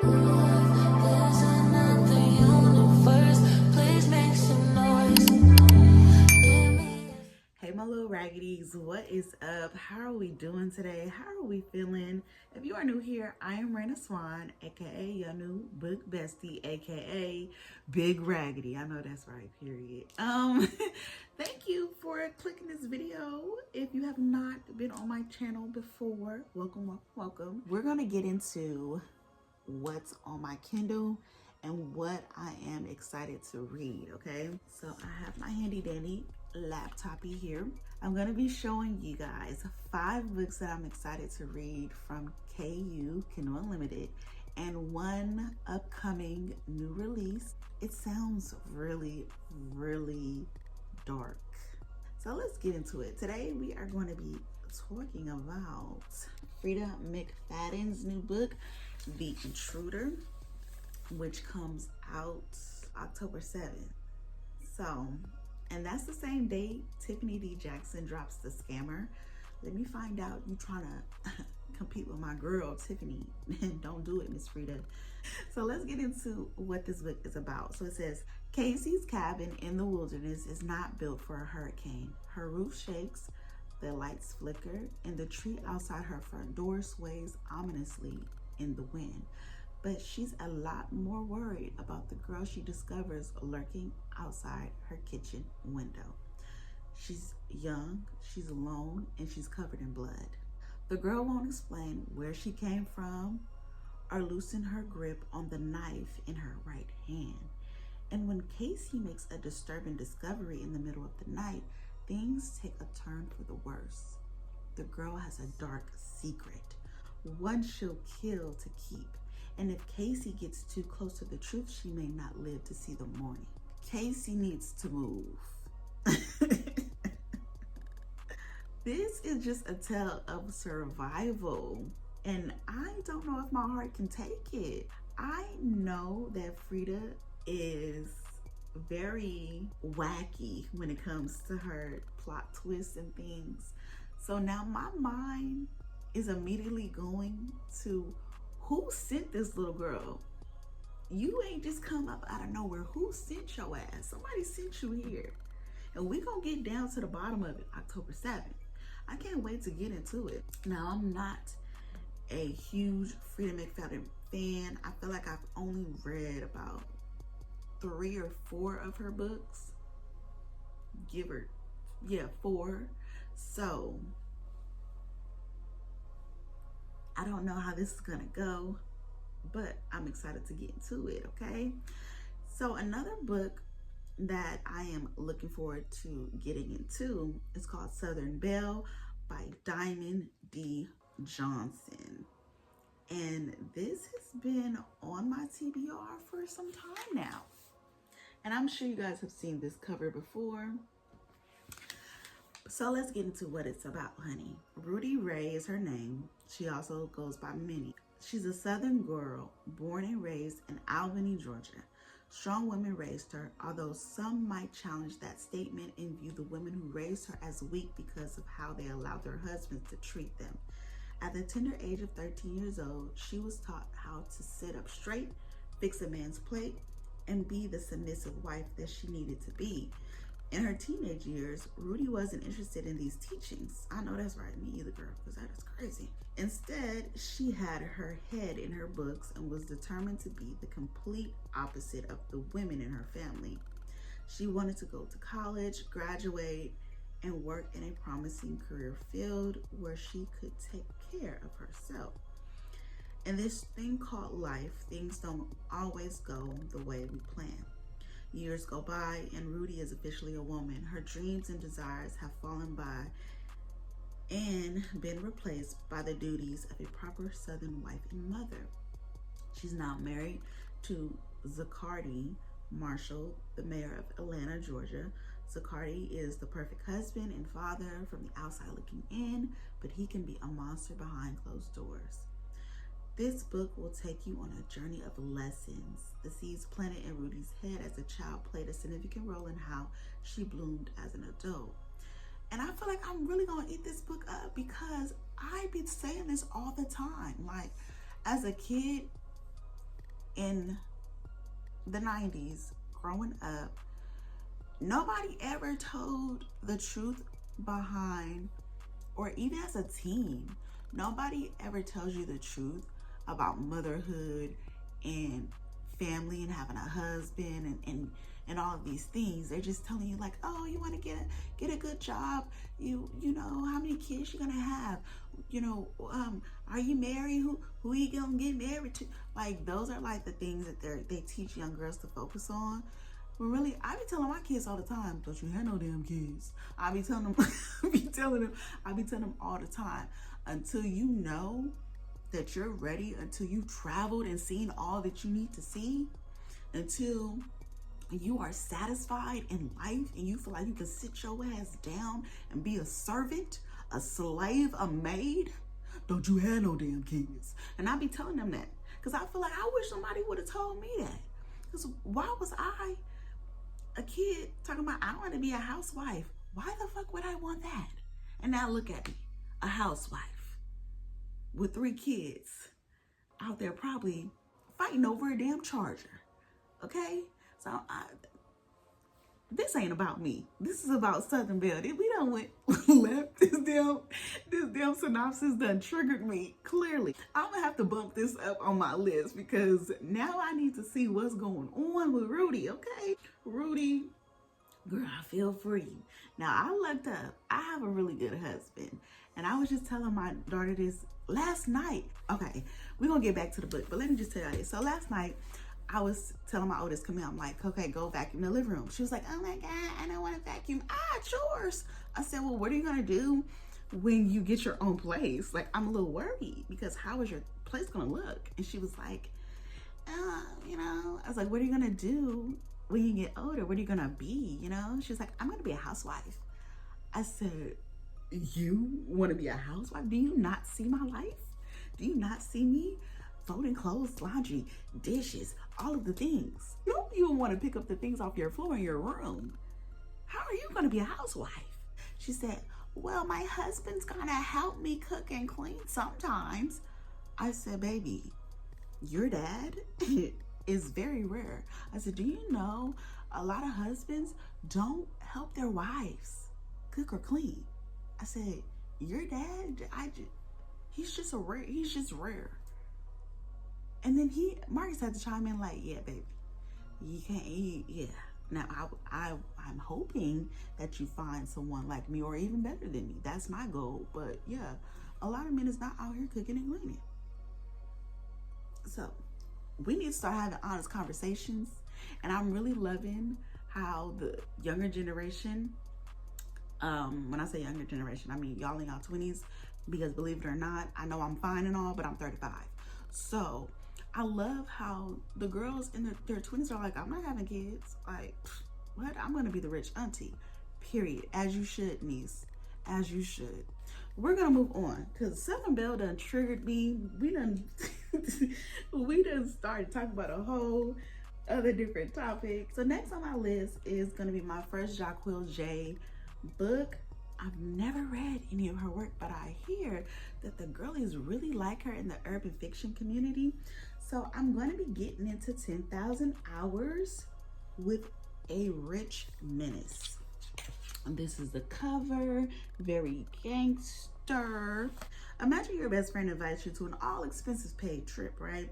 There's another universe. Please make some noise. Hey my little raggities, what is up? How are we doing today? How are we feeling? If you are new here, I am Rayna Swan, aka your new book bestie, aka Big Raggedy. I know that's right, period. Thank you for clicking this video. If you have not been on my channel before, welcome. We're gonna get into what's on my Kindle and what I am excited to read, okay? So I have my handy dandy laptopy here. I'm gonna be showing you guys 5 books that I'm excited to read from KU, Kindle Unlimited, and 1 upcoming new release. It sounds really, really dark. So let's get into it. Today we are going to be talking about Freida McFadden's new book, The Intruder, which comes out October 7th. So, and that's the same date Tiffany D. Jackson drops The Scammer. Let me find out you trying to compete with my girl Tiffany. Don't do it, Miss Freida. So let's get into what this book is about. So it says, Casey's cabin in the wilderness is not built for a hurricane. Her roof shakes, the lights flicker, and the tree outside her front door sways ominously in the wind. But she's a lot more worried about the girl she discovers lurking outside her kitchen window. She's young, she's alone, and she's covered in blood. The girl won't explain where she came from or loosen her grip on the knife in her right hand. And when Casey makes a disturbing discovery in the middle of the night, things take a turn for the worse. The girl has a dark secret, one she'll kill to keep. And if Casey gets too close to the truth, she may not live to see the morning. Casey needs to move. This is just a tale of survival. And I don't know if my heart can take it. I know that Freida is very wacky when it comes to her plot twists and things. So now my mind is immediately going to, who sent this little girl? You ain't just come up out of nowhere. Who sent your ass? Somebody sent you here. And we gonna get down to the bottom of it October 7th. I can't wait to get into it. Now, I'm not a huge Freida McFadden fan. I feel like I've only read about 3 or 4 of her books. 4. So I don't know how this is gonna go, but I'm excited to get into it, okay? So another book that I am looking forward to getting into is called Southern Belle by Diamond D. Johnson. And this has been on my TBR for some time now. And I'm sure you guys have seen this cover before. So let's get into what it's about, honey. Rudy Ray is her name. She also goes by Minnie. She's a Southern girl, born and raised in Albany, Georgia. Strong women raised her, although some might challenge that statement and view the women who raised her as weak because of how they allowed their husbands to treat them. At the tender age of 13 years old, she was taught how to sit up straight, fix a man's plate, and be the submissive wife that she needed to be. In her teenage years, Rudy wasn't interested in these teachings. I know that's right, me either, girl, because that is crazy. Instead, she had her head in her books and was determined to be the complete opposite of the women in her family. She wanted to go to college, graduate, and work in a promising career field where she could take care of herself. In this thing called life, things don't always go the way we plan. Years go by and Rudy is officially a woman. Her dreams and desires have fallen by and been replaced by the duties of a proper Southern wife and mother. She's now married to Zaccardi Marshall, the mayor of Atlanta, Georgia. Zaccardi is the perfect husband and father from the outside looking in, but he can be a monster behind closed doors. This book will take you on a journey of lessons. The seeds planted in Rudy's head as a child played a significant role in how she bloomed as an adult. And I feel like I'm really gonna eat this book up because I be saying this all the time. Like, as a kid, in the 90s, growing up, nobody ever told the truth behind, or even as a teen, nobody ever tells you the truth about motherhood and family and having a husband and all of these things. They're just telling you like, oh, you want to get a good job, you know how many kids you're gonna have, you know, are you married, who are you gonna get married to? Like, those are like the things that they teach young girls to focus on. But really, I be telling my kids all the time, don't you have no damn kids. I be telling them, I be telling them all the time, until you know that you're ready, until you've traveled and seen all that you need to see, until you are satisfied in life and you feel like you can sit your ass down and be a servant, a slave, a maid, don't you have no damn kids. And I be telling them that because I feel like I wish somebody would have told me that. Because why was I a kid talking about I want to be a housewife? Why the fuck would I want that? And now look at me, a housewife with 3 kids out there probably fighting over a damn charger. Okay? So this ain't about me. This is about Southern Belle. We done went left. This damn synopsis done triggered me, clearly. I'm gonna have to bump this up on my list because now I need to see what's going on with Rudy, okay? Rudy, girl, I feel for you. Now, I looked up. I have a really good husband. And I was just telling my daughter this last night. Okay, we're gonna get back to the book, but let me just tell you. So last night, I was telling my oldest, come here. I'm like, okay, go vacuum the living room. She was like, oh my God, I don't want to vacuum. Chores. I said, well, what are you going to do when you get your own place? Like, I'm a little worried because how is your place going to look? And she was like, you know, I was like, what are you going to do when you get older? What are you going to be? You know, she was like, I'm going to be a housewife. I said, you want to be a housewife? Do you not see my life? Do you not see me folding clothes, laundry, dishes, all of the things? No, you want to pick up the things off your floor in your room. How are you going to be a housewife? She said, well, my husband's going to help me cook and clean sometimes. I said, baby, your dad is very rare. I said, do you know a lot of husbands don't help their wives cook or clean? I said, your dad, he's just rare. And then Marcus had to chime in like, yeah, baby, you can't eat, yeah. Now, I'm hoping that you find someone like me or even better than me. That's my goal. But yeah, a lot of men is not out here cooking and cleaning. So we need to start having honest conversations. And I'm really loving how the younger generation, when I say younger generation, I mean y'all in y'all 20s, because believe it or not, I know I'm fine and all, but I'm 35. So I love how the girls in their 20s are like, I'm not having kids. Like, what? I'm going to be the rich auntie. Period. As you should, niece. As you should. We're going to move on because Southern Belle done triggered me. We done started talking about a whole other different topic. So next on my list is going to be my first Jacqueline J book. I've never read any of her work, but I hear that the girlies really like her in the urban fiction community. So I'm going to be getting into 10,000 Hours with a Rich Menace. This is the cover, very gangster. Imagine your best friend invites you to an all-expenses paid trip, right?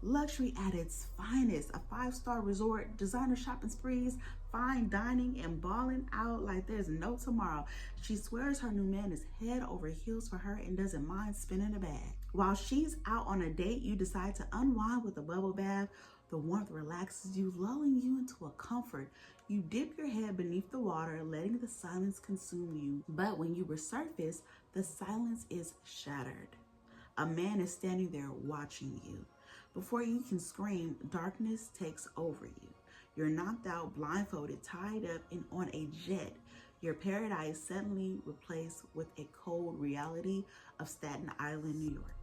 Luxury at its finest, a 5-star resort, designer shopping sprees, fine dining, and balling out like there's no tomorrow. She swears her new man is head over heels for her and doesn't mind spinning a bag. While she's out on a date, you decide to unwind with a bubble bath. The warmth relaxes you, lulling you into a comfort. You dip your head beneath the water, letting the silence consume you. But when you resurface, the silence is shattered. A man is standing there watching you. Before you can scream, darkness takes over you. You're knocked out, blindfolded, tied up, and on a jet. Your paradise suddenly replaced with a cold reality of Staten Island, New York.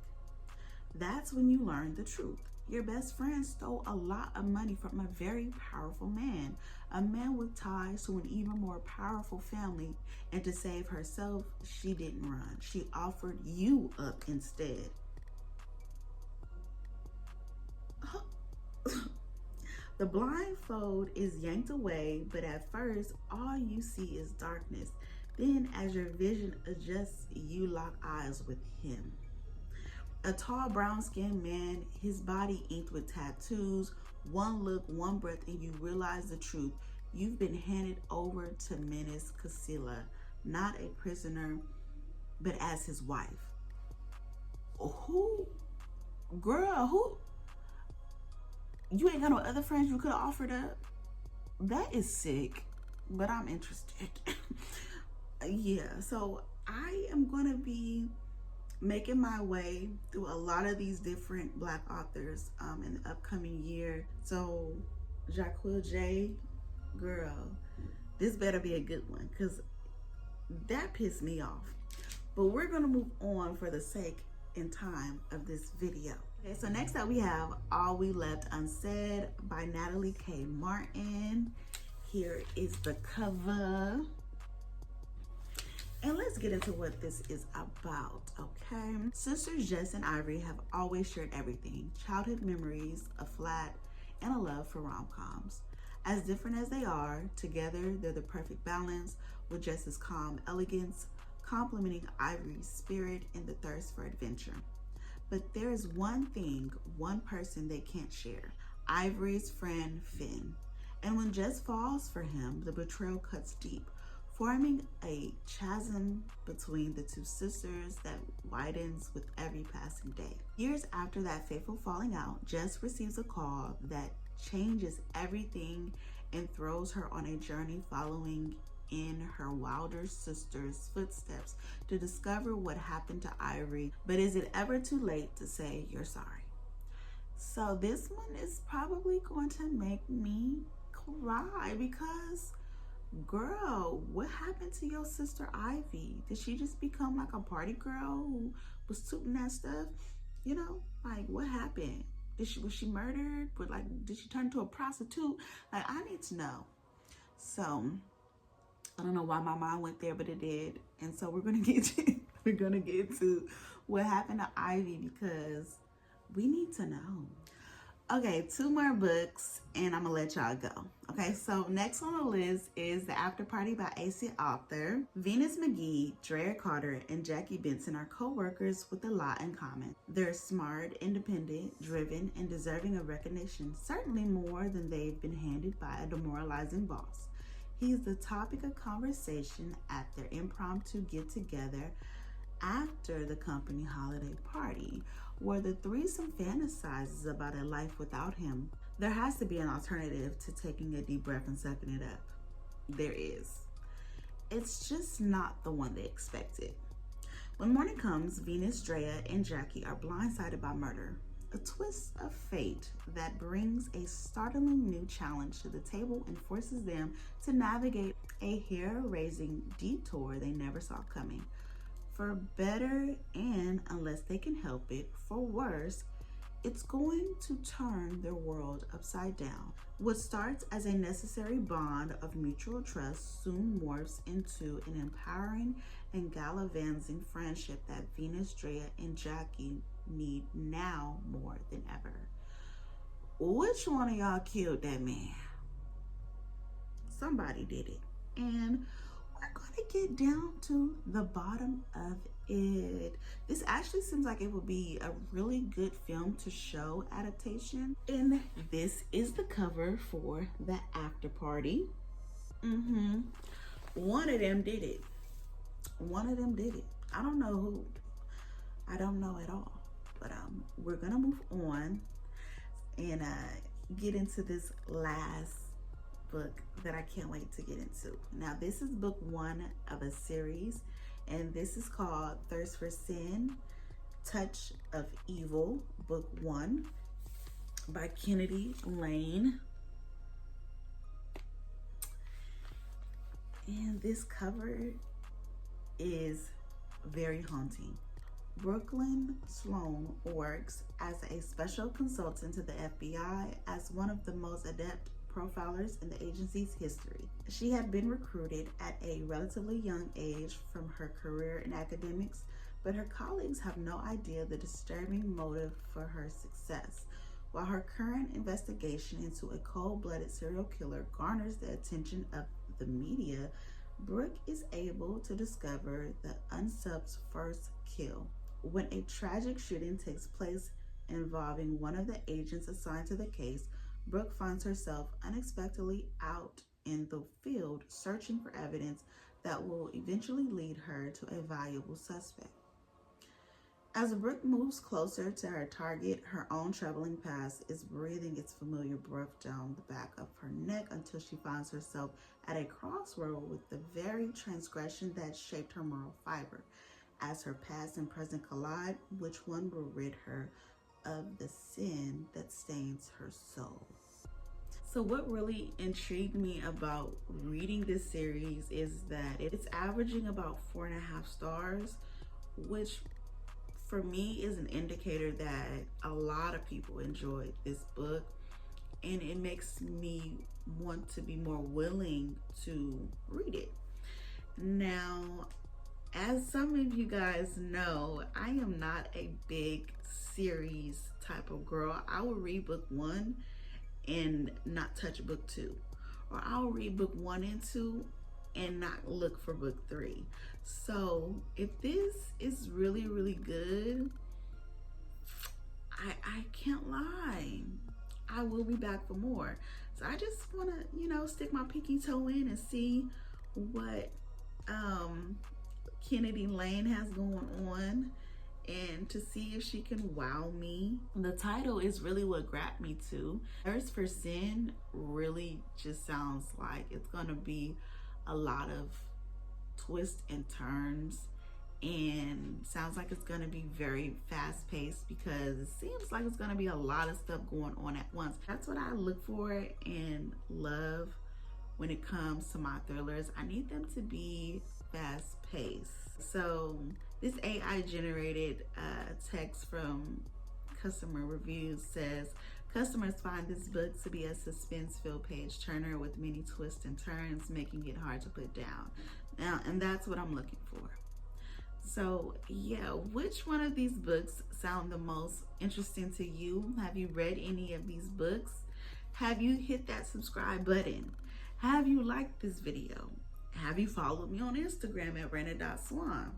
That's when you learn the truth. Your best friend stole a lot of money from a very powerful man, a man with ties to an even more powerful family, and to save herself, she didn't run. She offered you up instead. The blindfold is yanked away, but at first, all you see is darkness. Then, as your vision adjusts, you lock eyes with him. A tall, brown-skinned man, his body inked with tattoos. One look, one breath, and you realize the truth. You've been handed over to Menace Casilla, not a prisoner, but as his wife. Who? Girl, who? You ain't got no other friends you could have offered up? That is sick, but I'm interested. Yeah, so I am gonna be making my way through a lot of these different Black authors in the upcoming year. So Jacqueline J, girl, this better be a good one, because that pissed me off. But we're gonna move on for the sake and time of this video. Okay, so next up we have All We Left Unsaid by Natalie K. Martin. Here is the cover. And let's get into what this is about, okay? Sisters Jess and Ivory have always shared everything: childhood memories, a flat, and a love for rom-coms. As different as they are, together they're the perfect balance, with Jess's calm elegance complementing Ivory's spirit and the thirst for adventure. But there is one thing, one person they can't share: Ivory's friend Finn. And when Jess falls for him, the betrayal cuts deep, forming a chasm between the two sisters that widens with every passing day. Years after that fateful falling out, Jess receives a call that changes everything and throws her on a journey following in her wilder sister's footsteps to discover what happened to Ivory. But is it ever too late to say you're sorry? So this one is probably going to make me cry, because girl, what happened to your sister Ivy? Did she just become like a party girl who was tooting that stuff? You know, like, what happened? Was she murdered? But like, did she turn into a prostitute? Like, I need to know. So I don't know why my mind went there, but it did. And so we're gonna get to what happened to Ivy, because we need to know. Okay, 2 more books and I'm gonna let y'all go. Okay, so next on the list is The After Party by AC author Venus McGee. Drea Carter and Jackie Benson are co-workers with a lot in common. They're smart, independent, driven, and deserving of recognition, certainly more than they've been handed by a demoralizing boss. He's the topic of conversation at their impromptu get-together after the company holiday party, where the threesome fantasizes about a life without him. There has to be an alternative to taking a deep breath and sucking it up. There is. It's just not the one they expected. When morning comes, Venus, Drea, and Jackie are blindsided by murder. A twist of fate that brings a startling new challenge to the table and forces them to navigate a hair-raising detour they never saw coming. For better, and unless they can help it, for worse, it's going to turn their world upside down. What starts as a necessary bond of mutual trust soon morphs into an empowering and gallivanting friendship that Venus, Drea, and Jackie need now more than ever. Which one of y'all killed that man? Somebody did it. And we're gonna get down to the bottom of it. This actually seems like it would be a really good film to show adaptation. And this is the cover for The After Party. One of them did it. One of them did it. I don't know who. I don't know at all. But we're gonna move on and get into this last book that I can't wait to get into. Now, this is book 1 of a series, and this is called Thirst for Sin, Touch of Evil, book 1 by Kennedy Lane. And this cover is very haunting. Brooklyn Sloan works as a special consultant to the FBI as one of the most adept profilers in the agency's history. She had been recruited at a relatively young age from her career in academics, but her colleagues have no idea the disturbing motive for her success. While her current investigation into a cold-blooded serial killer garners the attention of the media, Brooke is able to discover the unsub's first kill. When a tragic shooting takes place involving one of the agents assigned to the case, Brooke finds herself unexpectedly out in the field searching for evidence that will eventually lead her to a valuable suspect. As Brooke moves closer to her target, her own troubling past is breathing its familiar breath down the back of her neck until she finds herself at a crossroad with the very transgression that shaped her moral fiber. As her past and present collide, which one will rid her of the sin that stains her soul? So what really intrigued me about reading this series is that it's averaging about 4.5 stars, which for me is an indicator that a lot of people enjoyed this book, and it makes me want to be more willing to read it. Now, as some of you guys know, I am not a big series type of girl. I will read book 1 and not touch book 2, or I'll read book 1 and 2 and not look for book 3. So if this is really, really good, I can't lie, I will be back for more. So I just want to, stick my pinky toe in and see what Kennedy Lane has going on, and to see if she can wow me. The title is really what grabbed me too. Thirst for Sin really just sounds like it's gonna be a lot of twists and turns, and sounds like it's gonna be very fast paced because it seems like it's gonna be a lot of stuff going on at once. That's what I look for and love when it comes to my thrillers. I need them to be fast paced. So this AI generated text from customer reviews says, customers find this book to be a suspense-filled page turner with many twists and turns, making it hard to put down. Now, and that's what I'm looking for. So yeah, which one of these books sound the most interesting to you? Have you read any of these books? Have you hit that subscribe button? Have you liked this video? Have you followed me on Instagram at Rayna.Swan?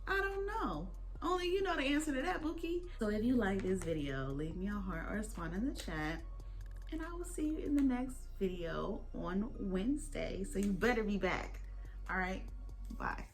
I don't know. Only you know the answer to that, Bookie. So if you like this video, leave me a heart or a swan in the chat, and I will see you in the next video on Wednesday. So you better be back. All right, bye.